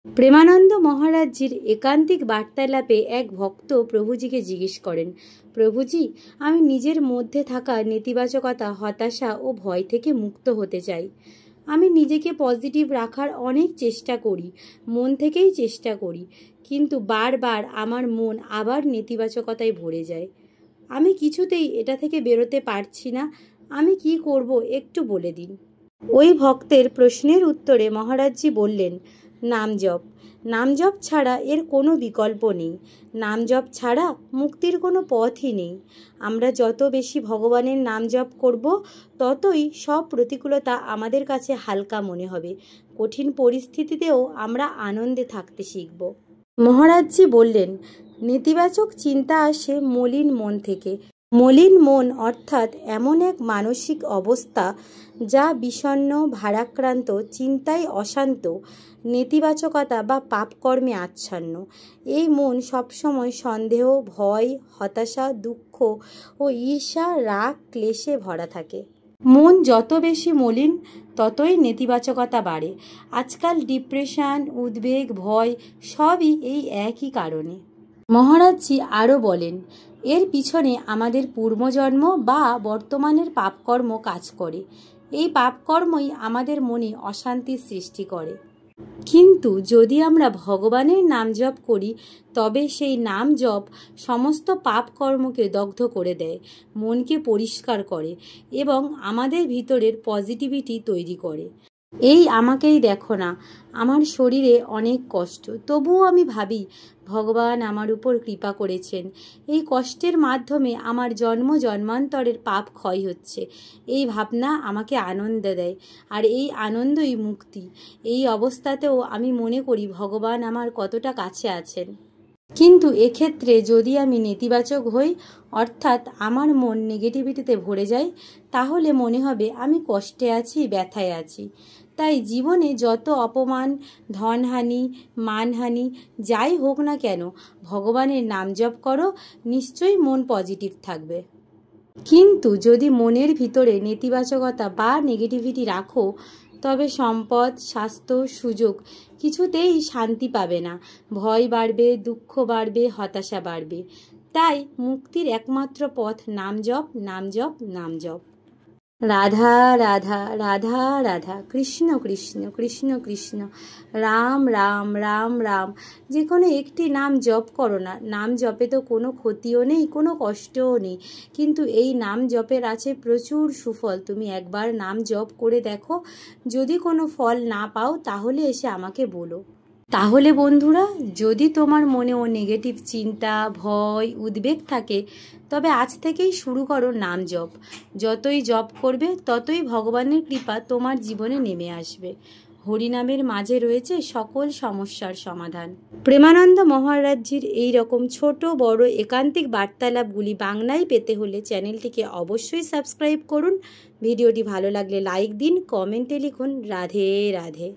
প্রেমানন্দ মহারাজজির একান্তিক বার্তালাপে এক ভক্ত প্রভুজিকে জিজ্ঞেস করেন, প্রভুজি, আমি নিজের মধ্যে থাকা নেতিবাচকতা, হতাশা ও ভয় থেকে মুক্ত হতে চাই। আমি নিজেকে পজিটিভ রাখার অনেক চেষ্টা করি, মন থেকেই চেষ্টা করি, কিন্তু বারবার আমার মন আবার নেতিবাচকতায় ভরে যায়। আমি কিছুতেই এটা থেকে বেরোতে পারছি না। আমি কি করব একটু বলে দিন। ওই ভক্তের প্রশ্নের উত্তরে মহারাজজি বললেন, নাম জপ। নাম জপ ছাড়া এর কোনো বিকল্প নেই। নাম জপ ছাড়া মুক্তির কোনো পথই নেই। আমরা যত বেশি ভগবানের নাম জপ করব, ততই সব প্রতিকূলতা আমাদের কাছে হালকা মনে হবে। কঠিন পরিস্থিতিতেও আমরা আনন্দে থাকতে শিখব। মহারাজজি বললেন, নেতিবাচক চিন্তা আসে মলিন মন থেকে। মলিন মন অর্থাৎ এমন এক মানসিক অবস্থা যা বিষণ্ণ, ভারাক্রান্ত, চিন্তায় অশান্ত, নেতিবাচকতা বা পাপকর্মে আচ্ছন্ন। এই মন সবসময় সন্দেহ, ভয়, হতাশা, দুঃখ ও ঈর্ষা, রাগ, ক্লেশে ভরা থাকে। মন যত বেশি মলিন, ততই নেতিবাচকতা বাড়ে। আজকাল ডিপ্রেশন, উদ্বেগ, ভয় সবই এই একই কারণে। মহারাজজি আরও বলেন, এর পিছনে আমাদের পূর্বজন্ম বা বর্তমানের পাপকর্ম কাজ করে। এই পাপকর্মই আমাদের মনে অশান্তির সৃষ্টি করে। কিন্তু যদি আমরা ভগবানের নাম জপ করি, তবে সেই নাম জপ সমস্ত পাপ কর্মকে দগ্ধ করে দেয়, মনকে পরিষ্কার করে এবং আমাদের ভিতরের পজিটিভিটি তৈরি করে। এই আমাকেই দেখো না, আমার শরীরে অনেক কষ্ট, তবুও আমি ভাবি ভগবান আমার উপর কৃপা করেছেন। এই কষ্টের মাধ্যমে আমার জন্ম জন্মান্তরের পাপ ক্ষয় হচ্ছে। এই ভাবনা আমাকে আনন্দ দেয়, আর এই আনন্দই মুক্তি। এই অবস্থাতেও আমি মনে করি ভগবান আমার কতটা কাছে আছেন। কিন্তু এক্ষেত্রে যদি আমি নেতিবাচক হই, অর্থাৎ আমার মন নেগেটিভিটিতে ভরে যায়, তাহলে মনে হবে আমি কষ্টে আছি, ব্যথায় আছি। তাই জীবনে যত অপমান, ধনহানি, মানহানি যাই হোক না কেন, ভগবানের নাম জপ করো, নিশ্চয়ই মন পজিটিভ থাকবে। কিন্তু যদি মনের ভিতরে নেতিবাচকতা বা নেগেটিভিটি রাখো, তবে সম্পদ, স্বাস্থ্য, সুযোগ কিছুতেই শান্তি পাবে না। ভয় বাড়বে, দুঃখ বাড়বে, হতাশা বাড়বে। তাই মুক্তির একমাত্র পথ নাম জপ, নাম জপ, নাম জপ। রাধা রাধা রাধা রাধা, কৃষ্ণ কৃষ্ণ কৃষ্ণ কৃষ্ণ, রাম রাম রাম রাম। যে কোনো একটি নাম জপ করো না। নাম জপে তো কোনো ক্ষতিও নেই, কোনো কষ্টও নেই, কিন্তু এই নাম জপের আছে প্রচুর সুফল। তুমি একবার নাম জপ করে দেখো, যদি কোনো ফল না পাও তাহলে এসে আমাকে বলো। তাহলে বন্ধুরা, যদি তোমার মনেও নেগেটিভ চিন্তা, ভয়, উদ্বেগ থাকে, তবে আজ থেকেই শুরু করো নাম জপ। যতই জপ করবে, ততই ভগবানের কৃপা তোমার জীবনে নেমে আসবে। হরিনামের মাঝে রয়েছে সকল সমস্যার সমাধান। প্রেমানন্দ মহারাজজির এই রকম ছোট বড় একান্তিক বার্তালাপগুলি বাংলায় পেতে হলে চ্যানেলটিকে অবশ্যই সাবস্ক্রাইব করুন। ভিডিওটি ভালো লাগলে লাইক দিন, কমেন্টে লিখুন রাধে রাধে।